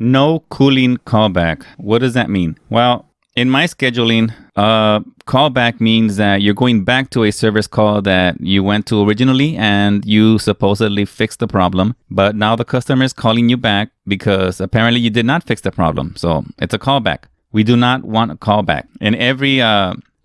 No cooling callback. What does that mean? Well, in my scheduling, callback means that you're going back to a service call that you went to originally and you supposedly fixed the problem. But now the customer is calling you back because apparently you did not fix the problem. So it's a callback. We do not want a callback. In every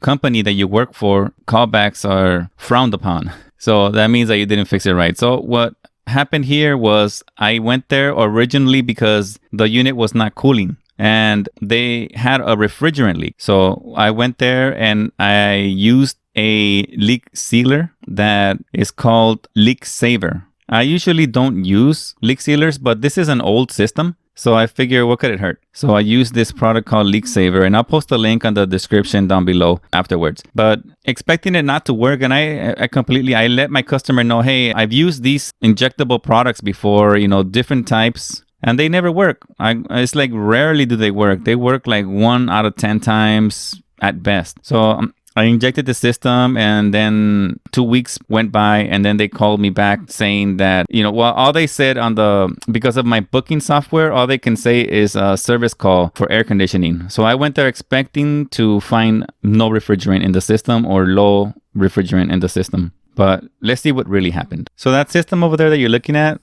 company that you work for, callbacks are frowned upon. So that means that you didn't fix it right. So what happened here was I went there originally because the unit was not cooling and they had a refrigerant leak. So I went there and I used a leak sealer that is called Leak Saver. I usually don't use leak sealers, but this is an old system. So I figure, what could it hurt? So I use this product called Leak Saver, and I'll post a link on the description down below afterwards. But expecting it not to work, and I let my customer know, hey, I've used these injectable products before, different types, and they never work. It's like rarely do they work. They work like 1 out of 10 times at best. So I injected the system and then 2 weeks went by and then they called me back saying that, all they said because of my booking software, all they can say is a service call for air conditioning. So I went there expecting to find no refrigerant in the system or low refrigerant in the system. But let's see what really happened. So that system over there that you're looking at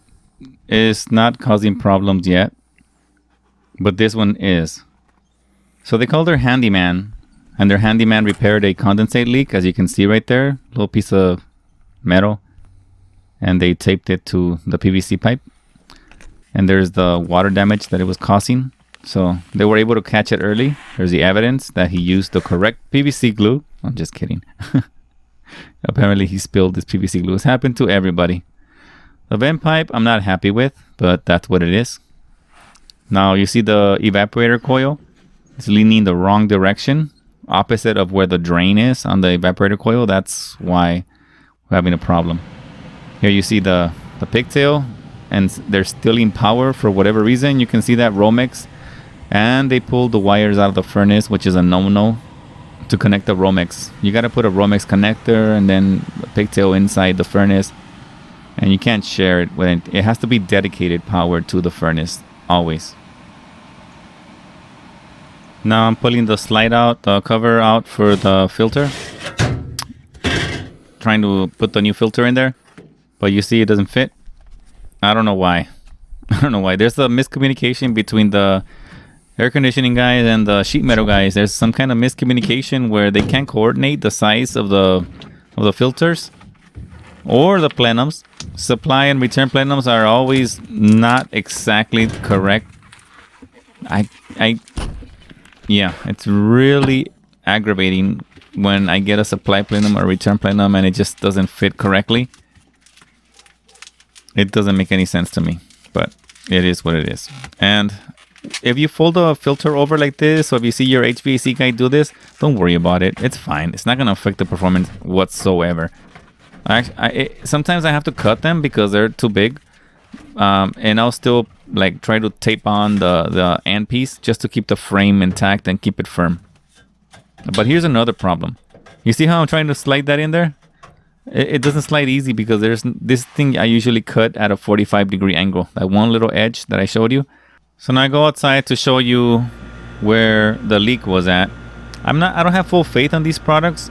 is not causing problems yet, but this one is. So they called their handyman. And their handyman repaired a condensate leak, as you can see right there, little piece of metal. And they taped it to the PVC pipe. And there's the water damage that it was causing. So they were able to catch it early. There's the evidence that he used the correct PVC glue. I'm just kidding. Apparently he spilled this PVC glue. It's happened to everybody. The vent pipe, I'm not happy with, but that's what it is. Now you see the evaporator coil. It's leaning the wrong direction, opposite of where the drain is on the evaporator coil. That's why we're having a problem. Here you see the pigtail, and they're stealing power for whatever reason. You can see that Romex, and they pulled the wires out of the furnace, which is a no-no to connect the Romex. You got to put a Romex connector and then the pigtail inside the furnace, and you can't share it with it. It has to be dedicated power to the furnace always. Now I'm pulling the cover out for the filter. Trying to put the new filter in there, but you see it doesn't fit. I don't know why. There's a miscommunication between the air conditioning guys and the sheet metal guys. There's some kind of miscommunication where they can't coordinate the size of the filters or the plenums. Supply and return plenums are always not exactly correct. Yeah, it's really aggravating when I get a supply plenum or return plenum and it just doesn't fit correctly. It doesn't make any sense to me, but it is what it is. And if you fold a filter over like this, or if you see your HVAC guy do this, don't worry about it. It's fine. It's not going to affect the performance whatsoever. Sometimes I have to cut them because they're too big. And I'll still try to tape on the end piece just to keep the frame intact and keep it firm. But here's another problem. You see how I'm trying to slide that in there? It doesn't slide easy because there's this thing I usually cut at a 45-degree angle. That one little edge that I showed you. So now I go outside to show you where the leak was at. I don't have full faith on these products,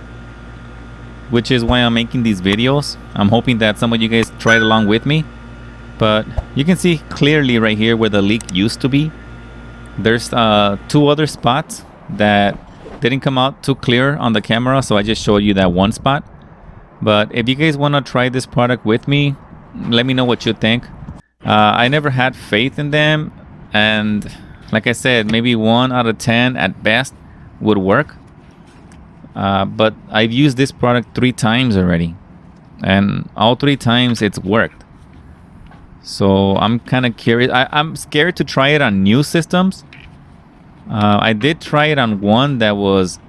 which is why I'm making these videos. I'm hoping that some of you guys try it along with me. But you can see clearly right here where the leak used to be. There's 2 other spots that didn't come out too clear on the camera, so I just showed you that one spot. But if you guys want to try this product with me, let me know what you think. I never had faith in them, and like I said, maybe 1 out of 10 at best would work. But I've used this product 3 times already, and all 3 times it's worked. So I'm kind of curious. I'm scared to try it on new systems. I did try it on one that was,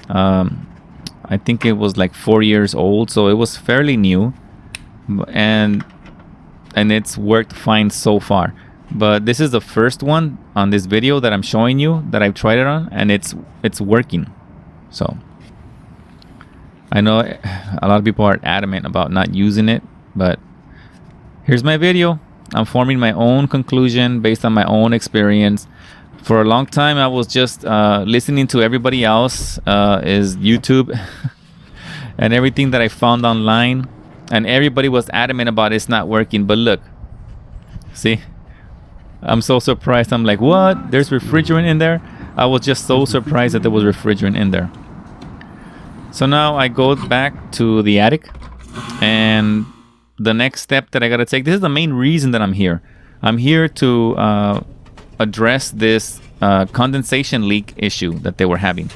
I think it was like 4 years old, so it was fairly new, and it's worked fine so far. But this is the first one on this video that I'm showing you that I've tried it on, and it's working. So I know a lot of people are adamant about not using it, but here's my video. I'm forming my own conclusion based on my own experience. For a long time, I was just listening to everybody else, is YouTube, and everything that I found online, and everybody was adamant about it's not working. But look, see, I'm so surprised. I'm like, what? There's refrigerant in there? I was just so surprised that there was refrigerant in there. So now I go back to the attic, and the next step that I gotta take, this is the main reason that I'm here. I'm here to address this condensation leak issue that they were having.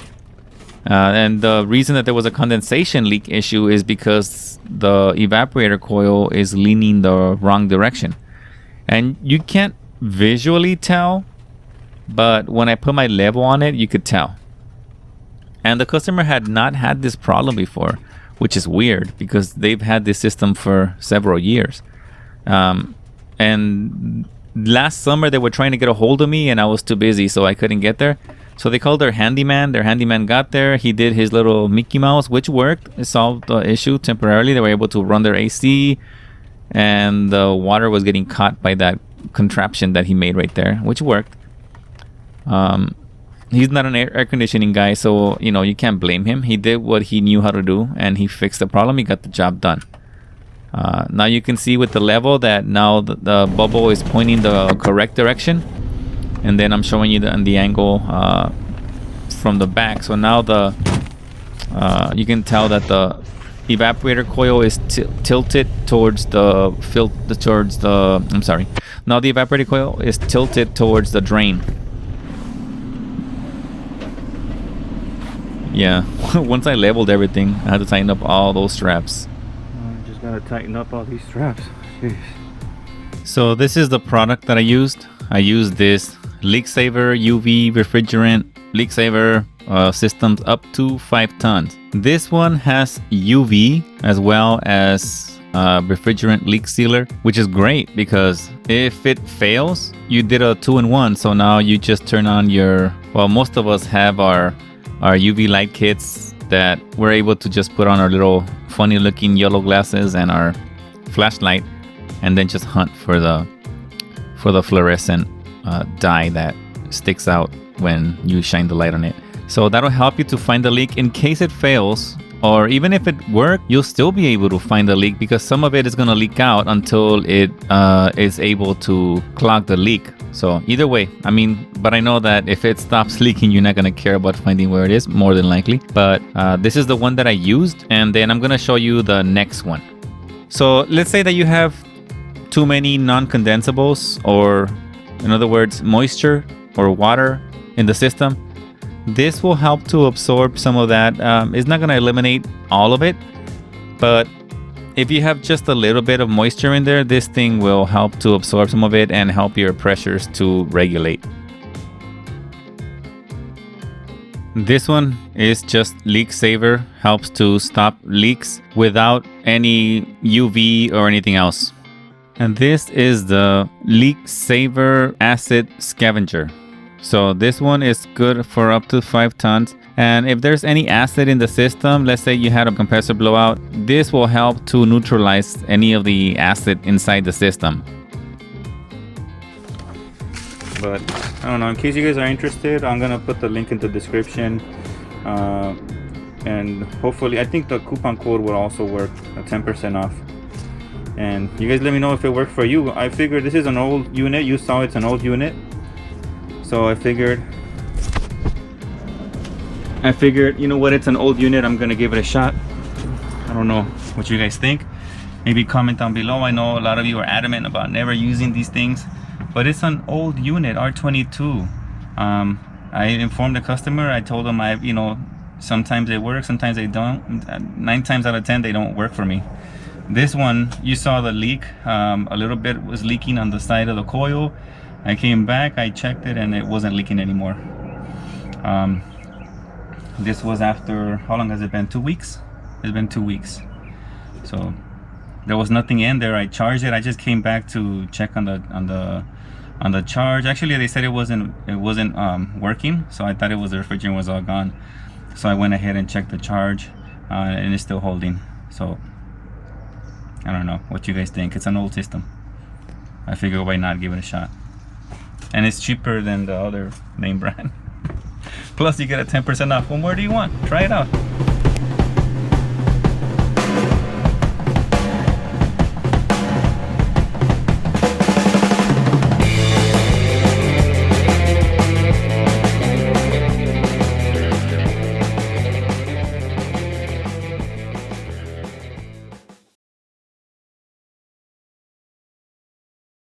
And the reason that there was a condensation leak issue is because the evaporator coil is leaning the wrong direction. And you can't visually tell, but when I put my level on it, you could tell. And the customer had not had this problem before, which is weird because they've had this system for several years. And last summer they were trying to get a hold of me and I was too busy, so I couldn't get there. So they called their handyman. Their handyman got there. He did his little Mickey Mouse, which worked. It solved the issue temporarily. They were able to run their AC, and the water was getting caught by that contraption that he made right there, which worked. He's not an air conditioning guy, so you can't blame him. He did what he knew how to do, and he fixed the problem. He got the job done. Now you can see with the level that now the bubble is pointing the correct direction, and then I'm showing you the angle from the back. So now you can tell that the evaporator coil is tilted towards the now the evaporator coil is tilted towards the drain. Yeah, once I leveled everything, I had to tighten up all those straps. I just gotta tighten up all these straps. Jeez. So this is the product that I used. I used this Leak Saver UV refrigerant leak saver systems up to 5 tons. This one has UV as well as refrigerant leak sealer, which is great because if it fails, you did a 2-in-1. So now you just turn on most of us have our UV light kits that we're able to just put on our little funny looking yellow glasses and our flashlight, and then just hunt for the fluorescent dye that sticks out when you shine the light on it. So that'll help you to find the leak in case it fails, or even if it worked, you'll still be able to find the leak because some of it is going to leak out until it is able to clog the leak. So either way, but I know that if it stops leaking, you're not going to care about finding where it is, more than likely. But this is the one that I used, and then I'm going to show you the next one. So let's say that you have too many non-condensables, or in other words, moisture or water in the system. This will help to absorb some of that. It's not going to eliminate all of it, but if you have just a little bit of moisture in there, this thing will help to absorb some of it and help your pressures to regulate. This one is just leak saver, helps to stop leaks without any UV or anything else. And this is the leak saver acid scavenger. So this one is good for up to 5 tons. And if there's any acid in the system, let's say you had a compressor blowout, this will help to neutralize any of the acid inside the system. But I don't know, in case you guys are interested, I'm gonna put the link in the description. And hopefully, I think the coupon code will also work, a 10% off. And you guys let me know if it worked for you. I figured this is an old unit. You saw it's an old unit. So I figured, you know what, it's an old unit. I'm gonna give it a shot. I don't know what you guys think. Maybe comment down below. I know a lot of you are adamant about never using these things, but it's an old unit, R22. I informed the customer. I told them sometimes they work, sometimes they don't. 9 times out of 10, they don't work for me. This one, you saw the leak. A little bit was leaking on the side of the coil. I came back, I checked it, and it wasn't leaking anymore. This was after, how long has it been? 2 weeks? It's been 2 weeks. So there was nothing in there. I charged it. I just came back to check on the charge. Actually, they said it wasn't working, so I thought the refrigerant was all gone. So I went ahead and checked the charge, and it's still holding. So I don't know what you guys think. It's an old system. I figure why not give it a shot. And it's cheaper than the other name brand. Plus you get a 10% off. What more do you want? Try it out.